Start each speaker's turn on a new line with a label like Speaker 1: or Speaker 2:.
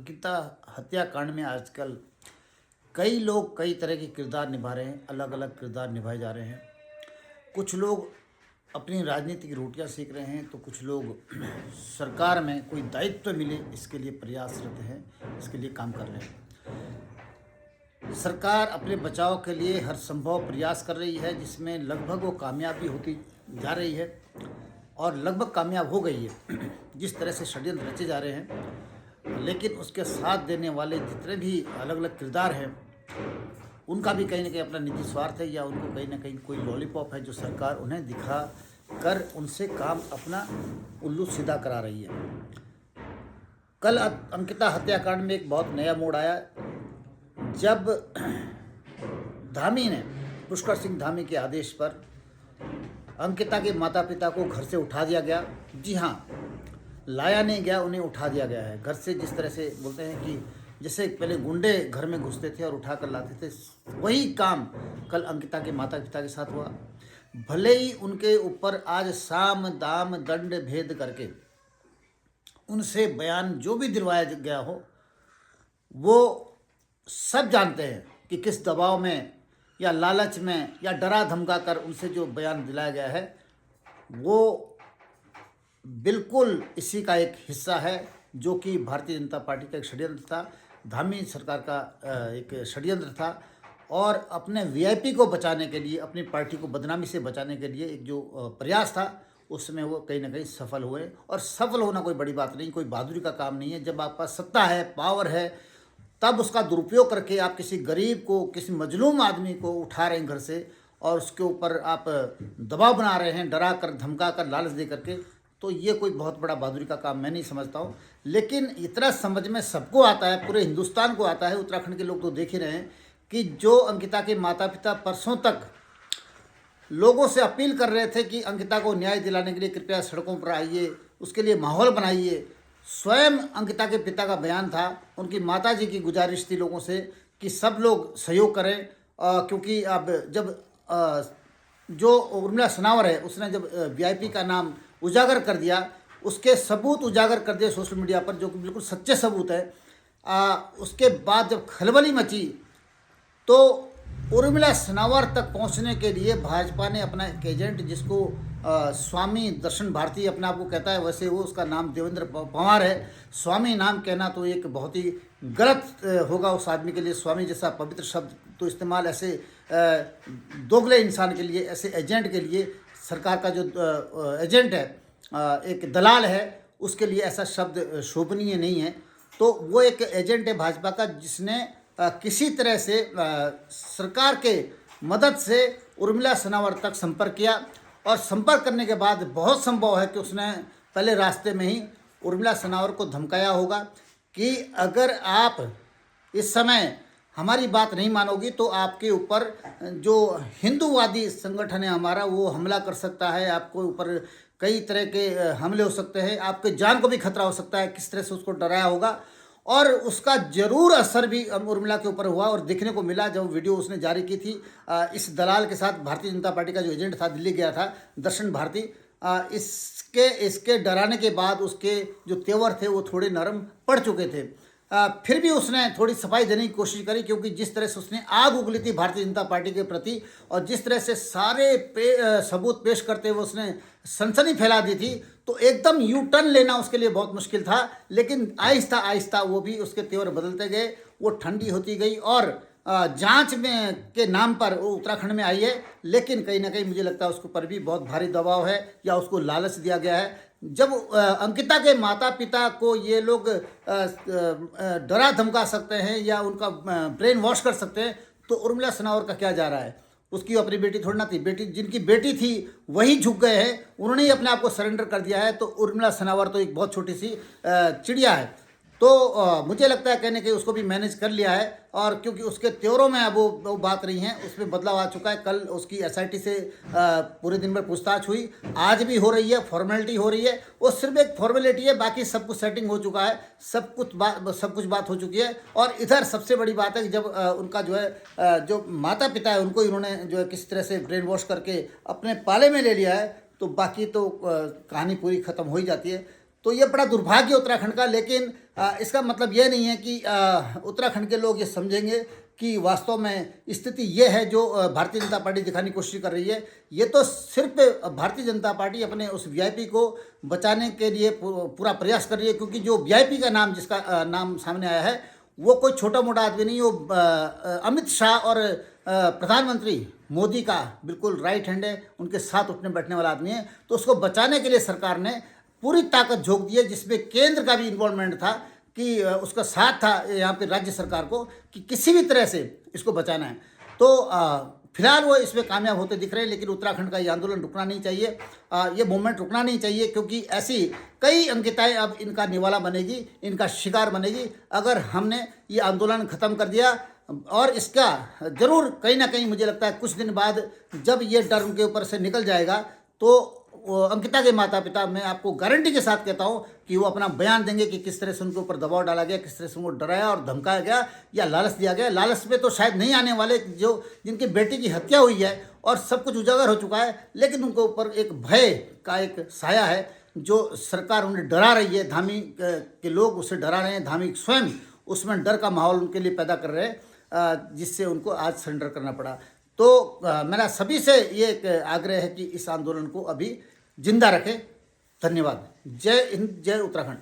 Speaker 1: अंकिता हत्याकांड में आजकल कई लोग कई तरह के किरदार निभा रहे हैं, अलग अलग किरदार निभाए जा रहे हैं। कुछ लोग अपनी राजनीतिक रोटियां सेक रहे हैं, तो कुछ लोग सरकार में कोई दायित्व मिले इसके लिए प्रयासरत हैं, इसके लिए काम कर रहे हैं। सरकार अपने बचाव के लिए हर संभव प्रयास कर रही है, जिसमें लगभग वो कामयाबी होती जा रही है और लगभग कामयाब हो गई है। जिस तरह से षड्यंत्र रचे जा रहे हैं, लेकिन उसके साथ देने वाले जितने भी अलग अलग किरदार हैं, उनका भी कहीं ना कहीं अपना निजी स्वार्थ है, या उनको कहीं ना कहीं कोई लॉलीपॉप है जो सरकार उन्हें दिखा कर उनसे काम अपना उल्लू सीधा करा रही है। कल अंकिता हत्याकांड में एक बहुत नया मोड़ आया, जब धामी ने, पुष्कर सिंह धामी के आदेश पर अंकिता के माता पिता को घर से उठा दिया गया। जी हाँ, लाया नहीं गया, उन्हें उठा दिया गया है घर से। जिस तरह से बोलते हैं कि जैसे पहले गुंडे घर में घुसते थे और उठा कर लाते थे, वही काम कल अंकिता के माता पिता के साथ हुआ। भले ही उनके ऊपर आज साम दाम दंड भेद करके उनसे बयान जो भी दिलवाया गया हो, वो सब जानते हैं कि किस दबाव में या लालच में या डरा धमका कर उनसे जो बयान दिलाया गया है, वो बिल्कुल इसी का एक हिस्सा है, जो कि भारतीय जनता पार्टी का एक षड्यंत्र था, धामी सरकार का एक षड्यंत्र था। और अपने वीआईपी को बचाने के लिए, अपनी पार्टी को बदनामी से बचाने के लिए एक जो प्रयास था, उसमें वो कहीं ना कहीं सफल हुए। और सफल होना कोई बड़ी बात नहीं, कोई बहादुरी का काम नहीं है। जब आपके पास सत्ता है, पावर है, तब उसका दुरुपयोग करके आप किसी गरीब को, किसी मजलूम आदमी को उठा रहे हैं घर से और उसके ऊपर आप दबाव बना रहे हैं, डरा कर धमका कर लालच दे करके, तो ये कोई बहुत बड़ा बहादुरी का काम मैं नहीं समझता हूँ। लेकिन इतना समझ में सबको आता है, पूरे हिंदुस्तान को आता है, उत्तराखंड के लोग तो देख ही रहे हैं कि जो अंकिता के माता पिता परसों तक लोगों से अपील कर रहे थे कि अंकिता को न्याय दिलाने के लिए कृपया सड़कों पर आइए, उसके लिए माहौल बनाइए। स्वयं अंकिता के पिता का बयान था, उनकी माताजी की गुजारिश थी लोगों से कि सब लोग सहयोग करें, क्योंकि अब जब जो उर्मिला सनावर है, उसने जब वीआईपी का नाम उजागर कर दिया, उसके सबूत उजागर कर दिए सोशल मीडिया पर, जो कि बिल्कुल सच्चे सबूत है। उसके बाद जब खलबली मची, तो उर्मिला सनावर तक पहुंचने के लिए भाजपा ने अपना एक एजेंट, जिसको स्वामी दर्शन भारती अपने आप को कहता है, वैसे वो उसका नाम देवेंद्र पंवार है। स्वामी नाम कहना तो एक बहुत ही गलत होगा उस आदमी के लिए। स्वामी जैसा पवित्र शब्द तो इस्तेमाल ऐसे दोगले इंसान के लिए, ऐसे एजेंट के लिए, सरकार का जो एजेंट है, एक दलाल है, उसके लिए ऐसा शब्द शोभनीय नहीं है। तो वो एक एजेंट है भाजपा का, जिसने किसी तरह से सरकार के मदद से उर्मिला सनावर तक संपर्क किया। और संपर्क करने के बाद बहुत संभव है कि उसने पहले रास्ते में ही उर्मिला सनावर को धमकाया होगा कि अगर आप इस समय हमारी बात नहीं मानोगी तो आपके ऊपर जो हिंदूवादी संगठन है हमारा, वो हमला कर सकता है, आपको ऊपर कई तरह के हमले हो सकते हैं, आपके जान को भी खतरा हो सकता है। किस तरह से उसको डराया होगा, और उसका जरूर असर भी उर्मिला के ऊपर हुआ। और देखने को मिला जब वीडियो उसने जारी की थी इस दलाल के साथ, भारतीय जनता पार्टी का जो एजेंट था, दिल्ली गया था, दर्शन भारती, इसके डराने के बाद उसके जो तेवर थे वो थोड़े नरम पड़ चुके थे। फिर भी उसने थोड़ी सफाई देने की कोशिश करी, क्योंकि जिस तरह से उसने आग उगली थी भारतीय जनता पार्टी के प्रति, और जिस तरह से सारे सबूत पेश करते हुए उसने सनसनी फैला दी थी, तो एकदम यू टर्न लेना उसके लिए बहुत मुश्किल था। लेकिन आहिस्ता आहिस्ता वो भी, उसके तेवर बदलते गए, वो ठंडी होती गई, और जांच में के नाम पर वो उत्तराखंड में आई है। लेकिन कहीं ना कहीं मुझे लगता है उसके ऊपर भी बहुत भारी दबाव है, या उसको लालच दिया गया है। जब अंकिता के माता पिता को ये लोग डरा धमका सकते हैं या उनका ब्रेन वॉश कर सकते हैं, तो उर्मिला सनावर का क्या जा रहा है? उसकी अपनी बेटी थोड़ी ना थी, बेटी जिनकी बेटी थी वही झुक गए हैं, उन्होंने ही अपने आप को सरेंडर कर दिया है। तो उर्मिला सनावर तो एक बहुत छोटी सी चिड़िया है। तो मुझे लगता है कहने के उसको भी मैनेज कर लिया है, और क्योंकि उसके त्योरों में अब वो बात नहीं है, उसमें बदलाव आ चुका है। कल उसकी एसआईटी से पूरे दिन भर पूछताछ हुई, आज भी हो रही है, फॉर्मेलिटी हो रही है। वो सिर्फ एक फॉर्मेलिटी है, बाकी सब कुछ सेटिंग हो चुका है, सब कुछ बात हो चुकी है। और इधर सबसे बड़ी बात है कि जब उनका जो है जो माता पिता है, उनको इन्होंने जो है किस तरह से ब्रेन वॉश करके अपने पाले में ले लिया है, तो बाकी तो कहानी पूरी ख़त्म हो ही जाती है। तो ये बड़ा दुर्भाग्य उत्तराखंड का। लेकिन इसका मतलब ये नहीं है कि उत्तराखंड के लोग ये समझेंगे कि वास्तव में स्थिति ये है जो भारतीय जनता पार्टी दिखाने की कोशिश कर रही है। ये तो सिर्फ भारतीय जनता पार्टी अपने उस वीआईपी को बचाने के लिए पूरा प्रयास कर रही है, क्योंकि जो वीआईपी का नाम, जिसका नाम सामने आया है, वो कोई छोटा मोटा आदमी नहीं, वो अमित शाह और प्रधानमंत्री मोदी का बिल्कुल राइट हैंड है, उनके साथ उठने बैठने वाला आदमी है। तो उसको बचाने के लिए सरकार ने पूरी ताकत झोंक दी है, जिसमें केंद्र का भी इन्वॉल्वमेंट था, कि उसका साथ था यहाँ पे राज्य सरकार को कि किसी भी तरह से इसको बचाना है। तो फिलहाल वो इसमें कामयाब होते दिख रहे हैं, लेकिन उत्तराखंड का ये आंदोलन रुकना नहीं चाहिए, ये मूवमेंट रुकना नहीं चाहिए, क्योंकि ऐसी कई अंकिताएं अब इनका निवाला बनेगी, इनका शिकार बनेगी अगर हमने ये आंदोलन ख़त्म कर दिया। और इसका ज़रूर कहीं ना कहीं मुझे लगता है कुछ दिन बाद जब ये डर उनके ऊपर से निकल जाएगा, तो अंकिता के माता पिता, मैं आपको गारंटी के साथ कहता हूँ कि वो अपना बयान देंगे कि किस तरह से उनके ऊपर दबाव डाला गया, किस तरह से उनको डराया और धमकाया गया या लालच दिया गया। लालच पे तो शायद नहीं आने वाले, जो जिनकी बेटी की हत्या हुई है और सब कुछ उजागर हो चुका है, लेकिन उनके ऊपर एक भय का एक साया है जो सरकार उन्हें डरा रही है। धामी के लोग उससे डरा रहे हैं, धामी स्वयं उसमें डर का माहौल उनके लिए पैदा कर रहे हैं, जिससे उनको आज सरेंडर करना पड़ा। तो मेरा सभी से ये एक आग्रह है कि इस आंदोलन को अभी जिंदा रखें। धन्यवाद। जय हिंद, जय उत्तराखंड।